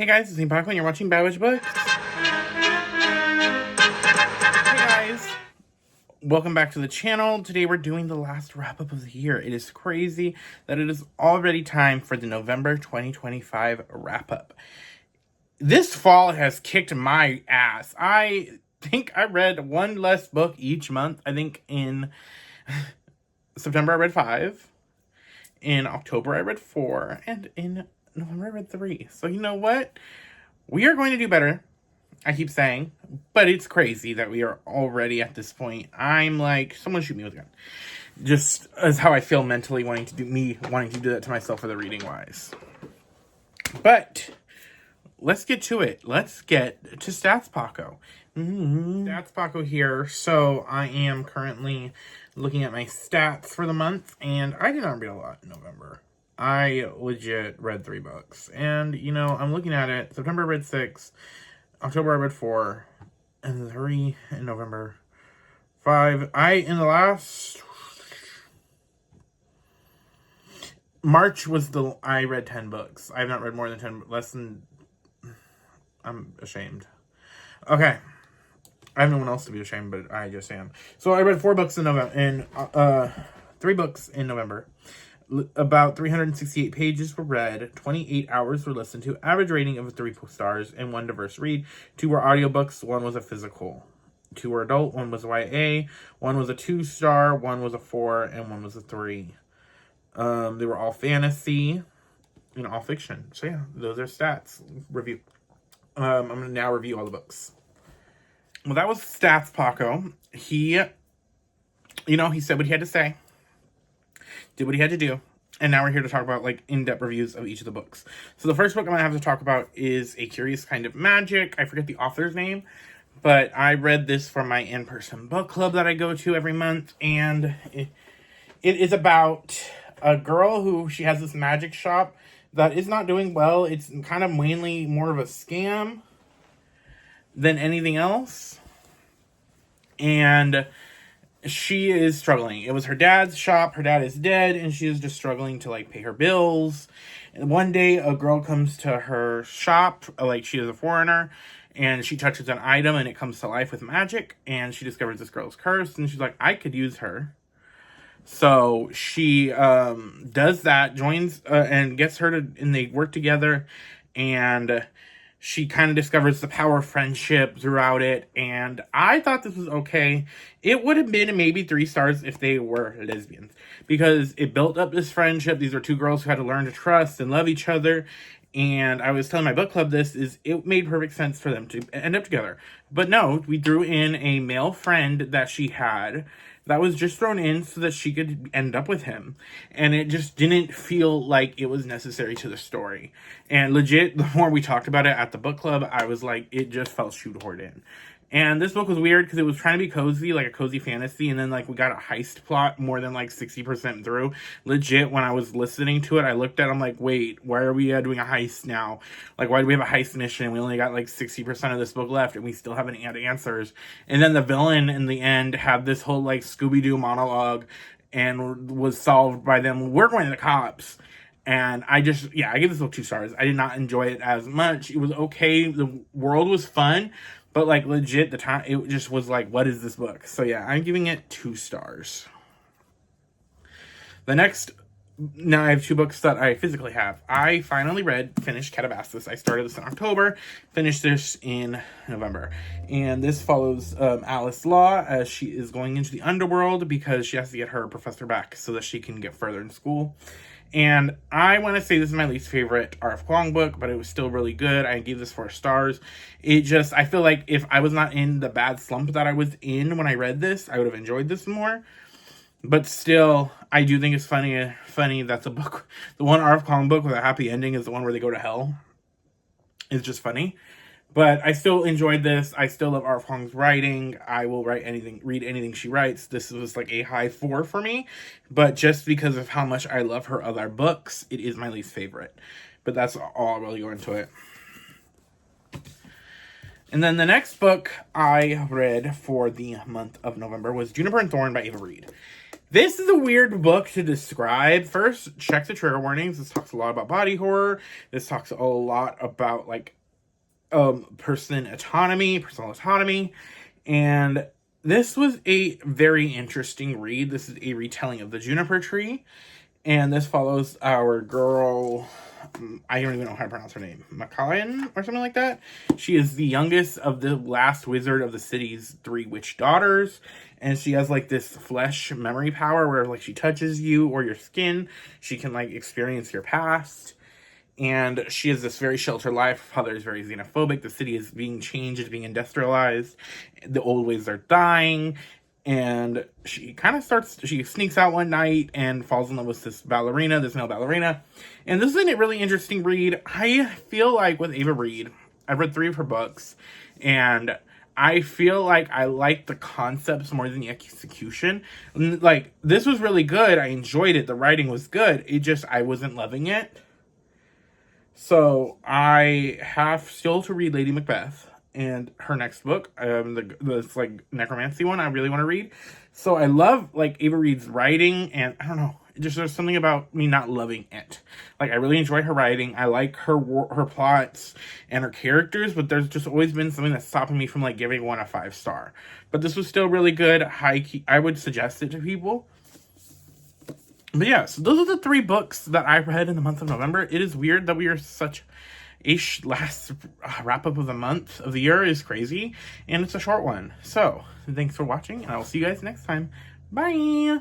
Hey guys, it's Paco and you're watching Bad Witch Books. Hey guys, welcome back to the channel. Today we're doing the last wrap-up of the year. It is crazy that it is already time for the November 2025 wrap-up. This fall has kicked my ass. I think I read one less book each month. I think in September I read 5. In October I read 4. And in November I read 3. So you know what? We are going to do better. I keep saying, but it's crazy that we are already at this point. I'm like, someone shoot me with a gun. Just as how I feel mentally wanting to do that to myself for the reading wise. But let's get to it. Let's get to Stats Paco. Stats Paco here. So I am currently looking at my stats for the month, and I did not read a lot in November. I legit read 3 books. And, you know, I'm looking at it. September I read 6. October I read 4. And 3 in November. 5. March was I read 10 books. I have not read more than 10, less than... I'm ashamed. Okay. I have no one else to be ashamed, but I just am. So I read 4 books in November, and 3 books in November. About 368 pages were read, 28 hours were listened to, average rating of 3 stars, and 1 diverse read. 2 were audiobooks, 1 was a physical. 2 were adult, 1 was YA, 1 was a 2-star, 1 was a 4, and 1 was a 3. They were all fantasy and all fiction. So yeah, those are stats. Review. I'm going to now review all the books. Well, that was Stats Paco. He said what he had to say. Did what he had to do. And now we're here to talk about, like, in-depth reviews of each of the books. So the first book I'm going to have to talk about is A Curious Kind of Magic. I forget the author's name, but I read this for my in-person book club that I go to every month. And it is about a girl who, she has this magic shop that is not doing well. It's kind of mainly more of a scam than anything else. And she is struggling. It was her dad's shop. Her dad is dead, and she is just struggling to, like, pay her bills. And one day, a girl comes to her shop, like, she is a foreigner, and she touches an item, and it comes to life with magic, and she discovers this girl's cursed, and she's like, I could use her. So she does that, joins, and gets her to, and they work together, and she kind of discovers the power of friendship throughout it, and I thought this was okay. It would have been maybe 3 stars if they were lesbians, because it built up this friendship. These are 2 girls who had to learn to trust and love each other, and I was telling my book club it made perfect sense for them to end up together. But no, we threw in a male friend that she had that was just thrown in so that she could end up with him. And it just didn't feel like it was necessary to the story. And legit, the more we talked about it at the book club, I was like, it just felt shoehorned in. And this book was weird because it was trying to be cozy, like a cozy fantasy, and then, like, we got a heist plot more than, like, 60% through. Legit, when I was listening to it, I looked at it, I'm like, wait, why are we doing a heist now? Like, why do we have a heist mission? We only got, like, 60% of this book left, and we still haven't had answers. And then the villain, in the end, had this whole, like, Scooby-Doo monologue, and was solved by them, we're going to the cops. And I give this book 2 stars. I did not enjoy it as much. It was okay. The world was fun. But, like, legit, the time, it just was like, what is this book? So, yeah, I'm giving it 2 stars. Now I have 2 books that I physically have. I finally finished Calabasas. I started this in October, finished this in November. And this follows Alice Law as she is going into the underworld because she has to get her professor back so that she can get further in school. And I want to say this is my least favorite R.F. Kuang book, but it was still really good. I gave this 4 stars. I feel like if I was not in the bad slump that I was in when I read this, I would have enjoyed this more. But still, I do think it's funny that's a book. The one R.F. Kuang book with a happy ending is the one where they go to hell. It's just funny. But I still enjoyed this. I still love R.F. Kuang's writing. I will read anything she writes. This was like a high 4 for me. But just because of how much I love her other books, it is my least favorite. But that's all I'll really go into it. And then the next book I read for the month of November was Juniper and Thorn by Ava Reid. This is a weird book to describe. First, check the trigger warnings. This talks a lot about body horror. This talks a lot about like personal autonomy, and this was a very interesting read. This is a retelling of The Juniper Tree, and this follows our girl, I don't even know how to pronounce her name, Macaulay or something like that. She is the youngest of the last wizard of the city's 3 witch daughters, and she has like this flesh memory power where like she touches you or your skin, she can like experience your past. And she has this very sheltered life. Her father is very xenophobic. The city is being changed, it's being industrialized. The old ways are dying. And she sneaks out one night and falls in love with this male ballerina. And this is a really interesting read. I feel like with Ava Reid, I've read 3 of her books, and I feel like I like the concepts more than the execution. Like, this was really good. I enjoyed it. The writing was good. I wasn't loving it. So I have still to read Lady Macbeth and her next book, this like necromancy one I really want to read. So I love like Ava Reid's writing, and I don't know, there's something about me not loving it. Like, I really enjoy her writing. I like her plots and her characters, but there's just always been something that's stopping me from like giving one a 5-star. But this was still really good. I would suggest it to people. But yeah, so those are the 3 books that I read in the month of November. It is weird that we are such a last wrap-up of the month of the year is crazy, and it's a short one. So, thanks for watching, and I will see you guys next time. Bye!